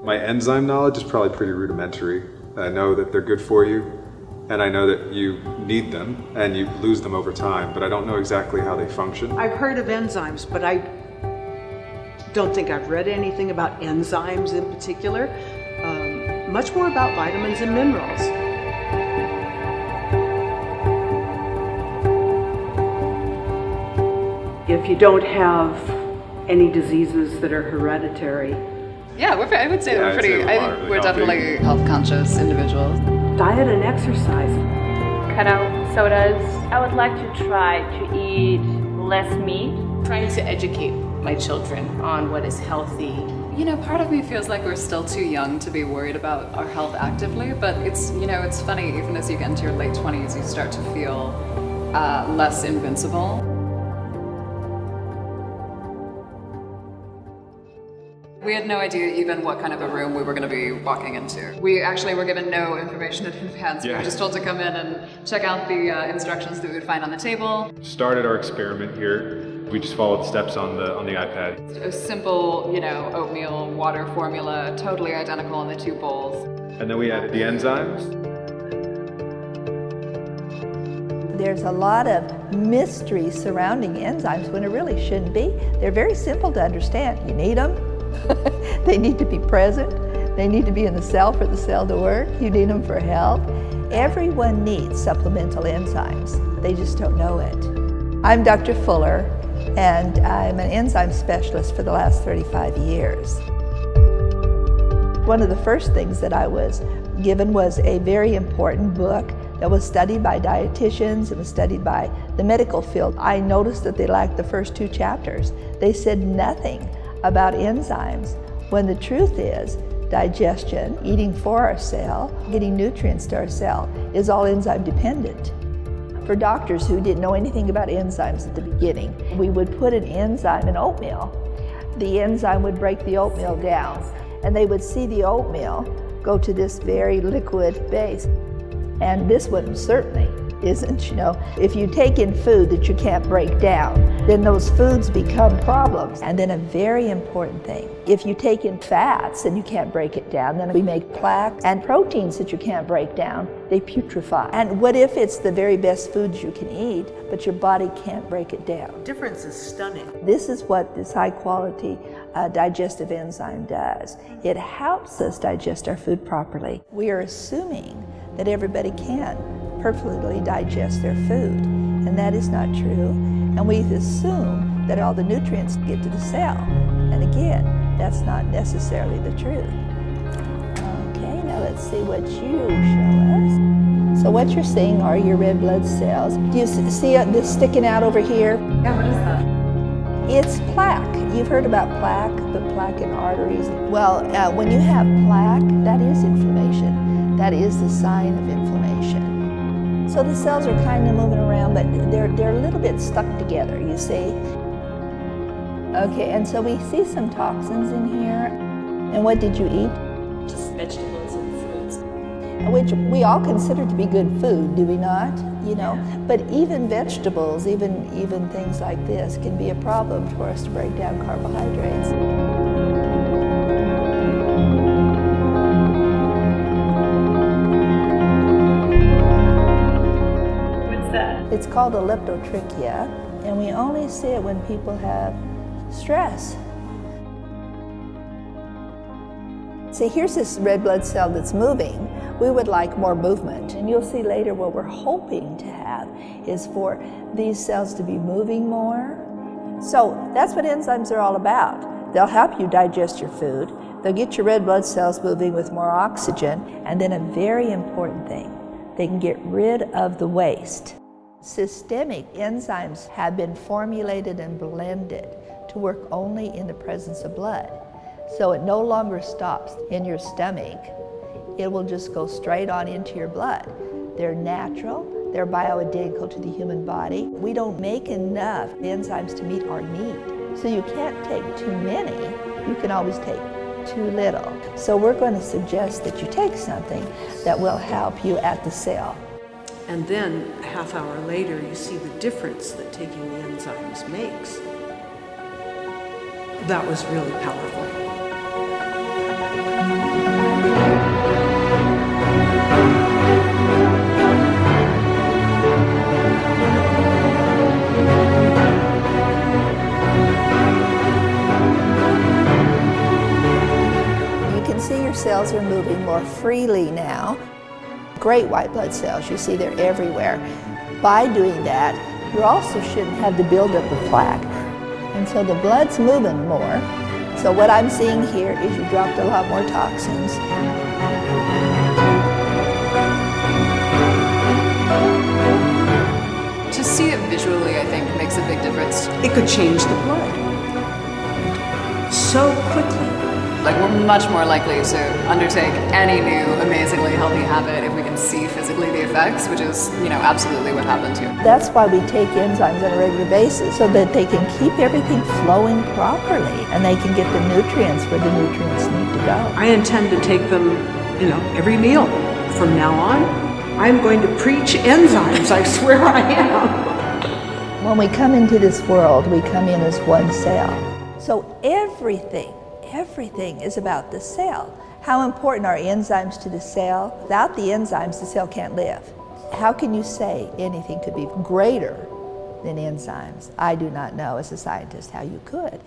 My enzyme knowledge is probably pretty rudimentary. I know that they're good for you, and I know that you need them, and you lose them over time, but I don't know exactly how they function. I've heard of enzymes, but I don't think I've read anything about enzymes in particular. Much more about vitamins and minerals. If you don't have any diseases that are hereditary. Yeah, I would say I think we're definitely health conscious individuals. Diet and exercise. Cut out sodas. I would like to try to eat less meat. Trying to educate my children on what is healthy. You know, part of me feels like we're still too young to be worried about our health actively, but it's funny, even as you get into your late 20s, you start to feel less invincible. We had no idea even what kind of a room we were going to be walking into. We actually were given no information in advance. We were just told to come in and check out the instructions that we would find on the table. Started our experiment here. We just followed steps on the iPad. A simple, oatmeal water formula, totally identical in the two bowls. And then we added the enzymes. There's a lot of mystery surrounding enzymes when it really shouldn't be. They're very simple to understand. You need them. They need to be present. They need to be in the cell for the cell to work. You need them for health. Everyone needs supplemental enzymes. They just don't know it. I'm Dr. Fuller, and I'm an enzyme specialist for the last 35 years. One of the first things that I was given was a very important book that was studied by dietitians. It was studied by the medical field. I noticed that they lacked the first 2 chapters. They said nothing about enzymes, when the truth is digestion, eating for our cell, getting nutrients to our cell, is all enzyme dependent. For doctors who didn't know anything about enzymes at the beginning, we would put an enzyme in oatmeal. The enzyme would break the oatmeal down, and they would see the oatmeal go to this very liquid base. And this one certainly isn't, If you take in food that you can't break down, then those foods become problems. And then a very important thing, if you take in fats and you can't break it down, then we make plaques, and proteins that you can't break down, they putrefy. And what if it's the very best foods you can eat, but your body can't break it down? The difference is stunning. This is what this high quality digestive enzyme does. It helps us digest our food properly. We are assuming that everybody can perfectly digest their food, and that is not true. And we assume that all the nutrients get to the cell, and again, that's not necessarily the truth. Okay, now let's see what you show us. So what you're seeing are your red blood cells. Do you see this sticking out over here? Yeah, what is that? It's plaque. You've heard about plaque, the plaque in arteries. Well, when you have plaque, that is inflammation. That is the sign of inflammation. So the cells are kind of moving around, but they're a little bit stuck together, you see. Okay, and so we see some toxins in here. And what did you eat? Just vegetables and fruits. Which we all consider to be good food, do we not? But even vegetables, even things like this can be a problem for us to break down carbohydrates. It's called a leptotrichia, and we only see it when people have stress. See, here's this red blood cell that's moving. We would like more movement, and you'll see later what we're hoping to have is for these cells to be moving more. So that's what enzymes are all about. They'll help you digest your food. They'll get your red blood cells moving with more oxygen, and then a very important thing, they can get rid of the waste. Systemic enzymes have been formulated and blended to work only in the presence of blood. So it no longer stops in your stomach. It will just go straight on into your blood. They're natural, they're bioidentical to the human body. We don't make enough enzymes to meet our need. So you can't take too many, you can always take too little. So we're going to suggest that you take something that will help you at the cell. And then a half hour later, you see the difference that taking the enzymes makes. That was really powerful. Cells are moving more freely now. Great white blood cells, you see they're everywhere. By doing that, you also shouldn't have the buildup of plaque. And so the blood's moving more. So what I'm seeing here is you dropped a lot more toxins. To see it visually, I think, makes a big difference. It could change the blood so quickly. Like, we're much more likely to undertake any new amazingly healthy habit if we can see physically the effects, which is, absolutely what happened here. That's why we take enzymes on a regular basis, so that they can keep everything flowing properly and they can get the nutrients where the nutrients need to go. I intend to take them, every meal from now on. I'm going to preach enzymes, I swear I am. When we come into this world, we come in as one cell. So everything is about the cell. How important are enzymes to the cell? Without the enzymes, the cell can't live. How can you say anything could be greater than enzymes? I do not know as a scientist how you could.